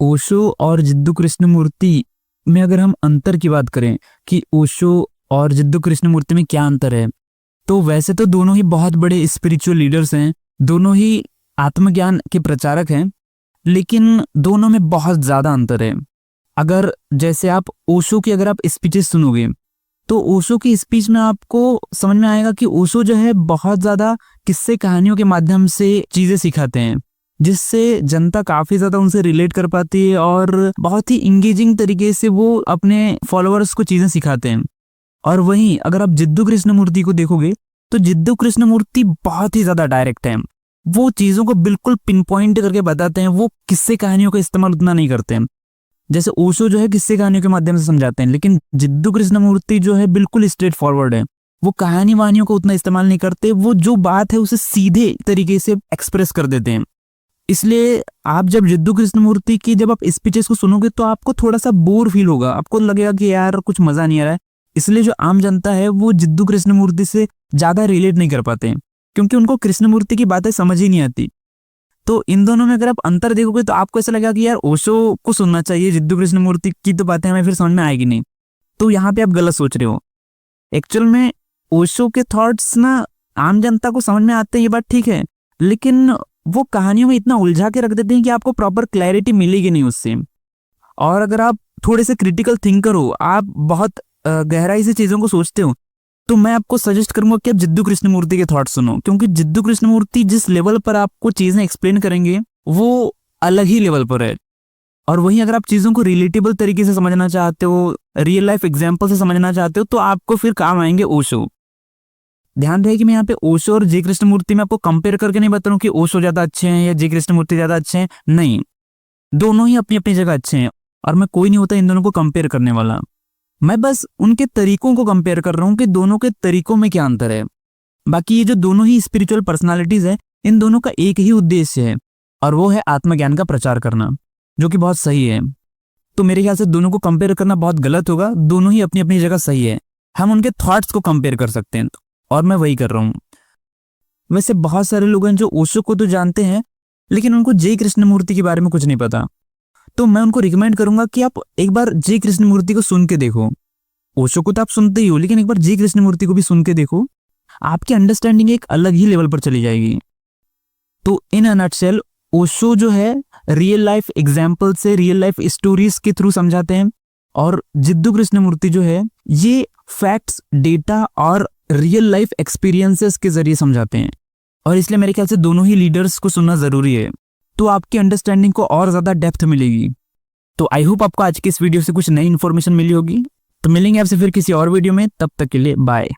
ओशो और जिद्दू कृष्णमूर्ति में अगर हम अंतर की बात करें कि ओशो और जिद्दू कृष्णमूर्ति में क्या अंतर है, तो वैसे तो दोनों ही बहुत बड़े स्पिरिचुअल लीडर्स हैं, दोनों ही आत्मज्ञान के प्रचारक हैं, लेकिन दोनों में बहुत ज़्यादा अंतर है। अगर जैसे आप ओशो की अगर आप स्पीचेस सुनोगे तो ओशो की स्पीच में आपको समझ में आएगा कि ओशो जो है बहुत ज़्यादा किस्से कहानियों के माध्यम से चीज़ें सिखाते हैं, जिससे जनता काफ़ी ज़्यादा उनसे रिलेट कर पाती है और बहुत ही इंगेजिंग तरीके से वो अपने फॉलोअर्स को चीज़ें सिखाते हैं। और वहीं अगर आप जिद्दू कृष्णमूर्ति को देखोगे तो जिद्दू कृष्णमूर्ति बहुत ही ज़्यादा डायरेक्ट है, वो चीज़ों को बिल्कुल पिन पॉइंट करके बताते हैं, वो किस्से कहानियों का इस्तेमाल उतना नहीं करते हैं। जैसे ओशो जो है किस्से कहानियों के माध्यम से समझाते हैं, लेकिन जिद्दू कृष्णमूर्ति जो है बिल्कुल स्ट्रेट फॉरवर्ड है, वो कहानी वानियों को उतना इस्तेमाल नहीं करते, वो जो बात है उसे सीधे तरीके से एक्सप्रेस कर देते हैं। इसलिए आप जब जिद्दू कृष्णमूर्ति की जब आप स्पीचेस को सुनोगे तो आपको थोड़ा सा बोर फील होगा, आपको लगेगा कि यार कुछ मजा नहीं आ रहा है। इसलिए जो आम जनता है वो जिद्दू कृष्णमूर्ति से ज्यादा रिलेट नहीं कर पाते हैं, क्योंकि उनको कृष्णमूर्ति की बातें समझ ही नहीं आती। तो इन दोनों में अगर आप अंतर देखोगे तो आपको ऐसा लगेगा कि यार ओशो को सुनना चाहिए, जिद्दू कृष्णमूर्ति की तो बातें हमें फिर समझ में आएगी नहीं। तो यहाँ पे आप गलत सोच रहे हो। एक्चुअल में ओशो के थॉट्स ना आम जनता को समझ में आते हैं, ये बात ठीक है, लेकिन वो कहानियों में इतना उलझा के रख देते हैं कि आपको प्रॉपर क्लैरिटी मिलेगी नहीं उससे। और अगर आप थोड़े से क्रिटिकल थिंकर हो, आप बहुत गहराई से चीजों को सोचते हो, तो मैं आपको सजेस्ट करूंगा कि आप जिद्दू कृष्णमूर्ति के थॉट्स सुनो, क्योंकि जिद्दू कृष्णमूर्ति जिस लेवल पर आपको चीजें एक्सप्लेन करेंगे वो अलग ही लेवल पर है। और वहीं अगर आप चीजों को रिलेटेबल तरीके से समझना चाहते हो, रियल लाइफ एग्जाम्पल से समझना चाहते हो, तो आपको फिर काम आएंगे ओशो। ध्यान रहे कि मैं यहाँ पे ओशो और जे कृष्णमूर्ति में आपको कंपेयर करके नहीं बता रहा हूँ कि ओशो ज्यादा अच्छे हैं या जे कृष्णमूर्ति ज्यादा अच्छे हैं, नहीं, दोनों ही अपनी अपनी जगह अच्छे हैं और मैं कोई नहीं होता इन दोनों को कंपेयर करने वाला। मैं बस उनके तरीकों को कंपेयर कर रहा हूँ कि दोनों के तरीकों में क्या अंतर है। बाकी ये जो दोनों ही स्पिरिचुअल पर्सनालिटीज है, इन दोनों का एक ही उद्देश्य है और वो है आत्मज्ञान का प्रचार करना, जो कि बहुत सही है। तो मेरे ख्याल से दोनों को कंपेयर करना बहुत गलत होगा, दोनों ही अपनी अपनी जगह सही है। हम उनके थॉट्स को कंपेयर कर सकते हैं और मैं वही कर रहा हूँ। वैसे बहुत सारे लोग हैं जो ओशो को तो जानते हैं, लेकिन उनको जे कृष्णमूर्ति के बारे में कुछ नहीं पता। तो मैं उनको रिकमेंड करूंगा कि आप एक बार जे कृष्णमूर्ति को सुन के देखो। ओशो को तो आप सुनते ही हो, लेकिन एक बार जे कृष्णमूर्ति को भी सुन के देखो, आपकी अंडरस्टैंडिंग एक अलग ही लेवल पर चली जाएगी। तो इन अ नटशेल ओशो जो है रियल लाइफ एग्जाम्पल से, रियल लाइफ स्टोरीज के थ्रू समझाते हैं, और जिद्दू कृष्णमूर्ति जो है ये फैक्ट्स, डेटा और रियल लाइफ एक्सपीरियंसेस के जरिए समझाते हैं। और इसलिए मेरे ख्याल से दोनों ही लीडर्स को सुनना जरूरी है, तो आपकी अंडरस्टैंडिंग को और ज्यादा डेप्थ मिलेगी। तो आई होप आपको आज की इस वीडियो से कुछ नई इन्फॉर्मेशन मिली होगी। तो मिलेंगे आपसे फिर किसी और वीडियो में, तब तक के लिए बाय।